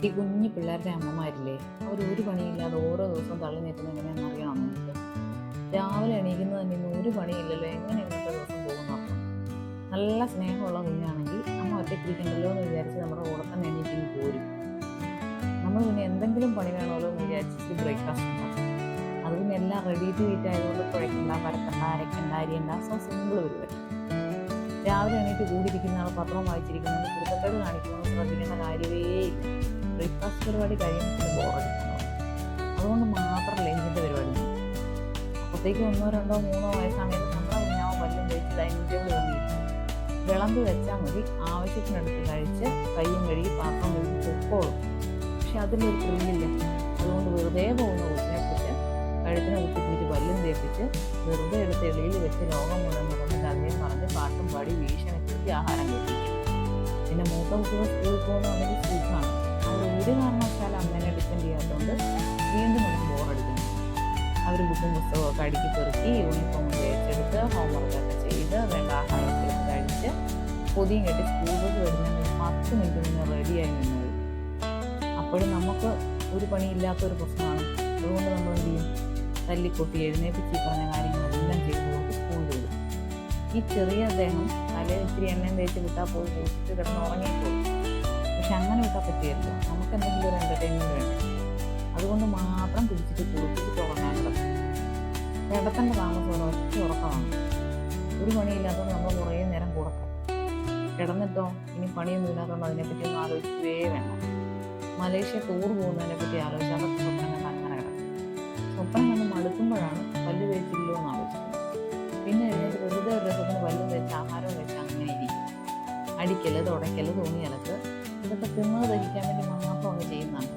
ഈ കുഞ്ഞു പിള്ളേരുടെ അമ്മമാരില്ലേ, അവർ ഒരു പണിയില്ലാതെ ഓരോ ദിവസവും തള്ളി നിൽക്കുന്നത് എങ്ങനെയാണെന്ന് അറിയണം നിങ്ങൾക്ക്. രാവിലെ എണീക്കുന്നത് തന്നെ ഇന്ന് ഒരു പണിയില്ലല്ലോ, എങ്ങനെ ഇന്നത്തെ ദിവസം പോകുന്നു അപ്പം. നല്ല സ്നേഹമുള്ള കുഞ്ഞാണെങ്കിൽ അമ്മ ഒറ്റയ്ക്കിരിക്കണ്ടല്ലോ എന്ന് വിചാരിച്ച് നമ്മുടെ കൂടെ തന്നെ എണീറ്റ് പോരും. നമ്മൾ പിന്നെ എന്തെങ്കിലും പണി വേണമല്ലോ എന്ന് വിചാരിച്ചിട്ട് ബ്രേക്ക്ഫാസ്റ്റ് ഉണ്ടാക്കും. അത് പിന്നെ എല്ലാം റെഡി ടു ഈറ്റ് ആയതുകൊണ്ട് കുഴക്കണ്ട, പരത്തണ്ട, അരയ്ക്കണ്ട, അരിയണ്ട, സോ സിമ്പിൾ പരിപാടി. രാവിലെ എണീറ്റ് കൂടിയിരിക്കുന്ന ആൾ പത്രം വായിച്ചിരിക്കുന്നത് കുടുംബക്കേട് കാണിക്കുമെന്ന് ശ്രദ്ധിക്കേണ്ട കാര്യമേ ഇല്ല. ബ്രേക്ക്ഫാസ്റ്റ് പരിപാടി കഴിയുമ്പോൾ ബോറടിക്കണം. അതുകൊണ്ട് മാത്രമല്ല ഇതിൻ്റെ പരിപാടി. അപ്പോഴത്തേക്ക് 1, 2, 3 വയസ്സാണെങ്കിൽ നമ്മുടെ കുഞ്ഞാവ് പല്ലും കഴിച്ച് ഡൈനിങ് ടേബിൾ വന്നിരിക്കും. വിളമ്പി വെച്ചാൽ മതി, ആവശ്യത്തിനെടുത്ത് കഴിച്ച് കയ്യും കഴുകി പാത്രം കഴുകി പൊക്കോളും. പക്ഷെ അതിലൊരു ത്രില്ലില്ല. അതുകൊണ്ട് വെറുതെ പോകുന്ന കുട്ടിനെ പിടിച്ച് കഴുത്തിനെ കുത്തിപ്പിടിച്ച് പല്ലും തേപ്പിച്ച് വെറുതെ എടുത്ത് എളിയിൽ വെച്ച് ലോകം മുഴുവൻ നടന്ന് കഥയും പറഞ്ഞ് പാട്ടും പാടി ഭീഷണിപ്പെടുത്തി ആഹാരം കഴിപ്പിക്കും. പിന്നെ മൂത്ത കുട്ടികൾ സ്കൂളിൽ പോകുന്നതാണെങ്കിൽ സുഖമാണ്. അവർ ഒരു കാരണവശാലും അമ്മേനെ ഡിപ്പെൻഡ് ചെയ്യാത്തതുകൊണ്ട് വീണ്ടും നമുക്ക് ബോറടിക്കുന്നു. അവർ ബുക്കും പുസ്തകമൊക്കെ അടുക്കി പെറുക്കി യൂണിഫോം തേച്ചെടുത്ത് ഹോംവർക്കൊക്കെ ചെയ്ത് വേണ്ട ആഹാരമൊക്കെ കഴിച്ച് പൊതിയും കെട്ടി സ്കൂൾ ബസ് വരുന്നതിന് 10 മിനിറ്റ് മുന്നേ റെഡിയായി നിന്നത്. അപ്പോഴും നമുക്ക് ഒരു പണിയില്ലാത്തൊരു പ്രശ്നമാണ്. അതുകൊണ്ട് നമ്മൾ എന്ത് ചെയ്യും? തല്ലിക്കൊട്ടി എഴുന്നേപ്പിച്ച് ഈ പറഞ്ഞ കാര്യങ്ങളെല്ലാം ചെയ്തുകൊണ്ട് സ്കൂളിൽ വിടും. ഈ ചെറിയ അദ്ദേഹം തലയിൽ ഇത്തിരി എണ്ണയും തേച്ച് വിട്ടാൽ പോയി കുളിച്ചിട്ട് കിടന്ന് ഉറങ്ങിപ്പോകും. പക്ഷെ അങ്ങനെ വിട്ടാൽ പറ്റിയല്ലോ, നമുക്ക് എന്തെങ്കിലും ഒരു എൻ്റർടൈൻമെൻറ്റ് വേണ്ടേ. അതുകൊണ്ട് മാത്രം പിടിച്ചിട്ട് കുളിപ്പിച്ചിട്ട് ഉറങ്ങാൻ കിടക്കും. കിടത്തേണ്ട താമസം ഒറ്റ ഉറക്കമാണ്. ഒരു പണിയില്ലാത്തതുകൊണ്ട് നമ്മൾ കുറേ നേരം കൂടക്കാം. കിടന്നിട്ടോ ഇനി പണിയൊന്നും ഇല്ലാത്തതുകൊണ്ട് അതിനെപ്പറ്റി ഒന്നും ആലോചിക്കുകയേ വേണ്ട. മലേഷ്യ ടൂർ പോകുന്നതിനെ പറ്റി ആലോചിച്ചാൽ പറ്റും. സ്വപ്നം കണ്ട് അങ്ങനെ കിടക്കും. സ്വപ്നം കണ്ട് മടുക്കുമ്പോഴാണ് പല്ല് തേച്ചില്ലോ എന്ന് ആലോചിക്കുന്നത്. പിന്നെ എഴുന്നേറ്റ് വെറുതെ ഒരു രസത്തിന് പല്ല് തേച്ച് ആഹാരവും കഴിച്ച് അങ്ങനെ ഇരിക്കും. അടിക്കല്, തുടയ്ക്കല്, തുണിയലക്ക്, ഇതൊക്കെ തിന്നത് ദഹിക്കാൻ വേണ്ടി മാത്രം അങ്ങ് ചെയ്യുന്നതാണ്.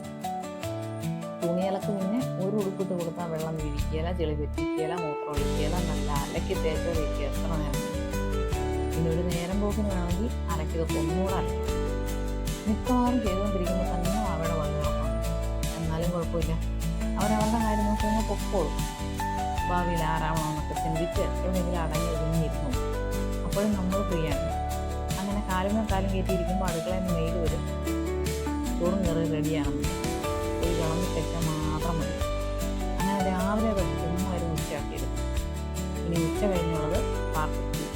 തുണിയലക്ക് പിന്നെ ഒരു ഉടുപ്പിട്ട് കൊടുത്താൽ വെള്ളം വീഴിക്കുകയില്ല, ചെളി പറ്റിക്കുകയില്ല, മൂത്രം ഒഴിക്കുകയില്ല, നല്ല അലക്കി തേച്ച് വയ്ക്കുക. എത്ര നേരം പിന്നെ ഒരു നേരം പോക്കിന് വേണമെങ്കിൽ അരയ്ക്കൊക്കെ ഒന്നുകൂടെ അരയ്ക്കും. മിക്കവാറും ചെയ്തുകൊണ്ടിരിക്കുമ്പോൾ തന്നെ അവിടെ വന്നു നോക്കണം. എന്നാലും കുഴപ്പമില്ല, അവരവരുടെ കാര്യം നോക്കിയാൽ പൊക്കോളും. ഭാവിയിൽ ആരാവണമെന്നൊക്കെ ചിന്തിച്ച് എവിടെയെങ്കിലും അടങ്ങി ഒതുങ്ങിയിരുന്നു. അപ്പോഴും നമ്മൾ ഫ്രീയാണ്. അങ്ങനെ കാലും കയറ്റിയിരിക്കുമ്പോൾ അടുക്കളയിൽ നിന്ന് മെയിൽ വരും, ചോറും കയറി റെഡിയാണെന്ന്. പോയി വിളമ്പി കഴിച്ചാൽ മാത്രം മതി. അങ്ങനെ രാവിലെ തൊട്ട് ചുമ്മാ ഒരു ഉച്ചയാക്കിയെടുക്കും. ഇനി ഉച്ച കഴിഞ്ഞുള്ളത് പാർട്ടി.